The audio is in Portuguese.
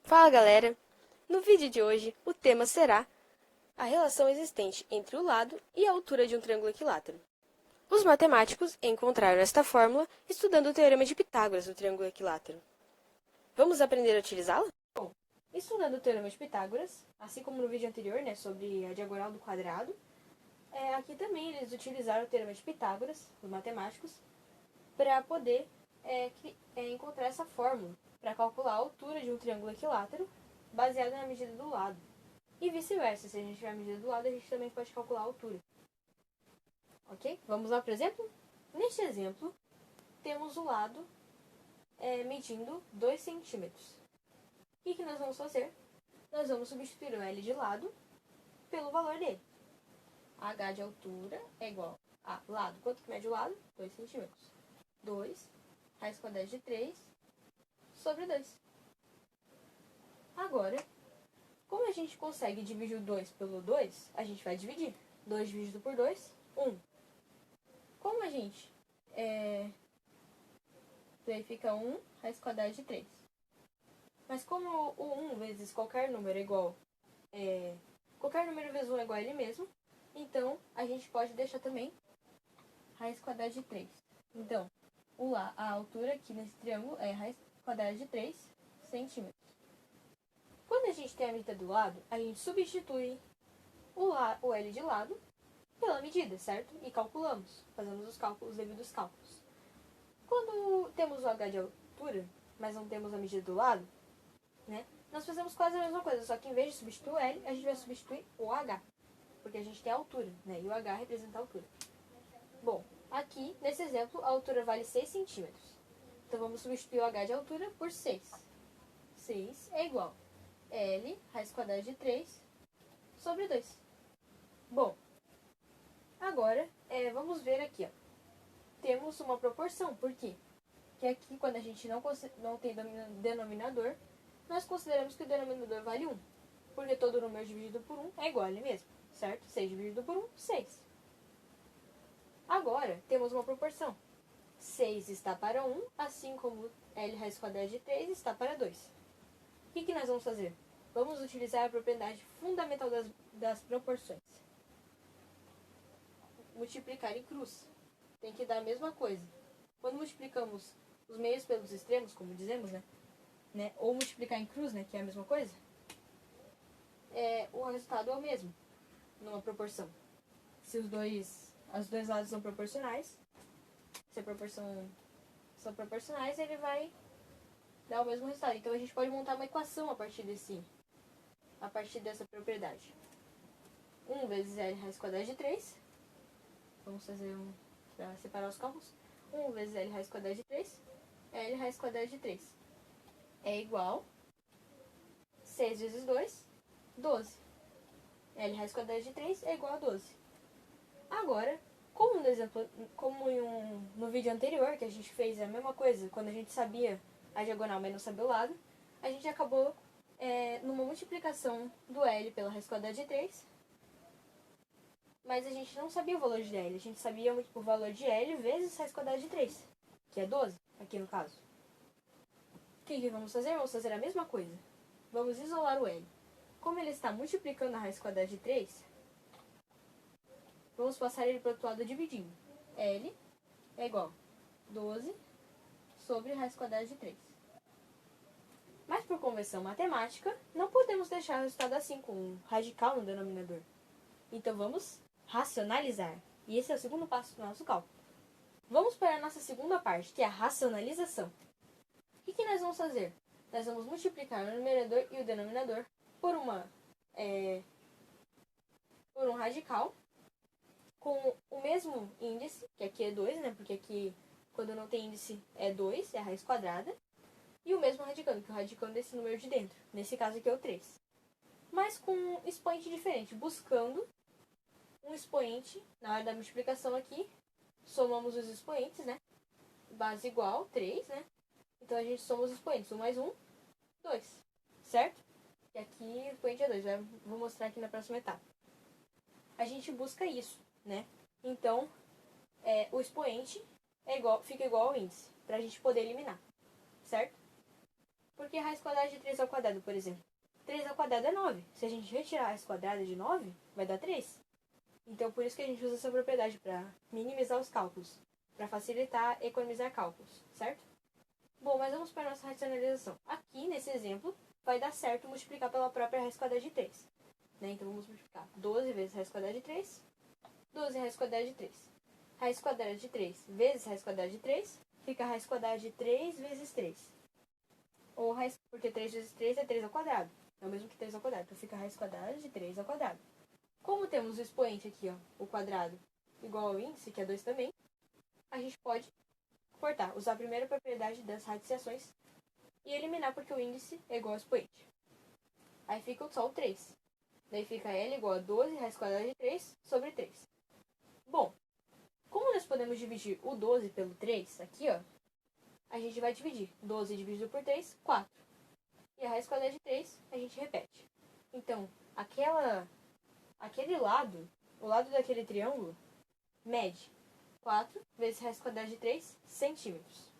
Fala galera! No vídeo de hoje, o tema será a relação existente entre o lado e a altura de um triângulo equilátero. Os matemáticos encontraram esta fórmula estudando o teorema de Pitágoras do triângulo equilátero. Vamos aprender a utilizá-la? Bom, estudando o teorema de Pitágoras, assim como no vídeo anterior, sobre a diagonal do quadrado, aqui também eles utilizaram o teorema de Pitágoras, os matemáticos, para poder encontrar essa fórmula para calcular a altura de um triângulo equilátero baseada na medida do lado. E vice-versa, se a gente tiver a medida do lado, a gente também pode calcular a altura. Ok? Vamos lá para o exemplo? Neste exemplo, temos o lado medindo 2 centímetros. O que nós vamos fazer? Nós vamos substituir o L de lado pelo valor dele. H de altura é igual a lado. Quanto que mede o lado? 2 centímetros. 2 raiz quadrada de 3 sobre 2. Agora, como a gente consegue dividir o 2 pelo 2, a gente vai dividir. 2 dividido por 2, 1. Como a gente... Daí fica 1 raiz quadrada de 3. Mas como o 1 vezes qualquer número é igual... qualquer número vezes 1 é igual a ele mesmo, então a gente pode deixar também raiz quadrada de 3. Então, a altura aqui nesse triângulo é raiz quadrada de 3 centímetros. Quando a gente tem a medida do lado, a gente substitui o L de lado pela medida, certo? E calculamos, fazemos os devidos cálculos. Quando temos o H de altura, mas não temos a medida do lado, nós fazemos quase a mesma coisa, só que em vez de substituir o L, a gente vai substituir o H, porque a gente tem a altura, e o H representa a altura. Bom, aqui, nesse exemplo, a altura vale 6 centímetros. Então, vamos substituir o H de altura por 6. 6 é igual a L, raiz quadrada de 3, sobre 2. Bom, agora, vamos ver aqui, Temos uma proporção, por quê? Porque aqui, quando a gente não tem denominador, nós consideramos que o denominador vale 1. Porque todo número dividido por 1 é igual a ele mesmo, certo? 6 dividido por 1, 6. Agora, temos uma proporção. 6 está para 1, assim como L raiz quadrada de 3 está para 2. O que nós vamos fazer? Vamos utilizar a propriedade fundamental das proporções. Multiplicar em cruz. Tem que dar a mesma coisa. Quando multiplicamos os meios pelos extremos, como dizemos, ou multiplicar em cruz, que é a mesma coisa, o resultado é o mesmo, numa proporção. Se os dois lados são proporcionais, se a proporção são proporcionais, ele vai dar o mesmo resultado. Então, a gente pode montar uma equação a partir dessa propriedade. 1 vezes L raiz quadrada de 3. Vamos fazer para separar os cálculos. 1 vezes L raiz quadrada de 3. L raiz quadrada de 3 é igual a 6 vezes 2, 12. L raiz quadrada de 3 é igual a 12. Agora, como no vídeo anterior, que a gente fez a mesma coisa, quando a gente sabia a diagonal, mas não sabia o lado, a gente acabou numa multiplicação do L pela raiz quadrada de 3, mas a gente não sabia o valor de L, a gente sabia o valor de L vezes raiz quadrada de 3, que é 12, aqui no caso. O que vamos fazer? Vamos fazer a mesma coisa. Vamos isolar o L. Como ele está multiplicando a raiz quadrada de 3, vamos passar ele para o outro lado dividindo. L é igual a 12 sobre raiz quadrada de 3. Mas por convenção matemática, não podemos deixar o resultado assim, com um radical no denominador. Então vamos racionalizar. E esse é o segundo passo do nosso cálculo. Vamos para a nossa segunda parte, que é a racionalização. O que nós vamos fazer? Nós vamos multiplicar o numerador e o denominador por um radical com o mesmo índice, que aqui é 2, porque aqui, quando não tem índice, é 2, é a raiz quadrada, e o mesmo radicando, que é o radicando desse número de dentro. Nesse caso aqui é o 3. Mas com um expoente diferente, buscando um expoente, na hora da multiplicação aqui, somamos os expoentes, Base igual, 3, Então a gente soma os expoentes, 1 mais 1, 2, certo? E aqui o expoente é 2, vou mostrar aqui na próxima etapa. A gente busca isso, Então, o expoente fica igual ao índice, para a gente poder eliminar, certo? Porque raiz quadrada de 3 ao quadrado, por exemplo. 3 ao quadrado é 9. Se a gente retirar a raiz quadrada de 9, vai dar 3. Então, por isso que a gente usa essa propriedade para minimizar os cálculos, para facilitar economizar cálculos, certo? Bom, mas vamos para a nossa racionalização. Aqui, nesse exemplo, vai dar certo multiplicar pela própria raiz quadrada de 3. Né? Então, vamos multiplicar 12 vezes raiz quadrada de 3, 12 raiz quadrada de 3. Raiz quadrada de 3 vezes raiz quadrada de 3, fica a raiz quadrada de 3 vezes 3. Ou raiz, porque 3 vezes 3 é 3 ao quadrado. É o mesmo que 3 ao quadrado. Então, fica a raiz quadrada de 3 ao quadrado. Como temos o expoente aqui, ó, o quadrado, igual ao índice, que é 2 também, a gente pode cortar, usar a primeira propriedade das radiciações e eliminar porque o índice é igual ao expoente. Aí fica só o 3. Daí fica L igual a 12 raiz quadrada de 3 sobre 3. Bom, como nós podemos dividir o 12 pelo 3, aqui, ó, a gente vai dividir 12 dividido por 3, 4. E a raiz quadrada de 3, a gente repete. Então, aquele lado, o lado daquele triângulo, mede 4 vezes raiz quadrada de 3 centímetros.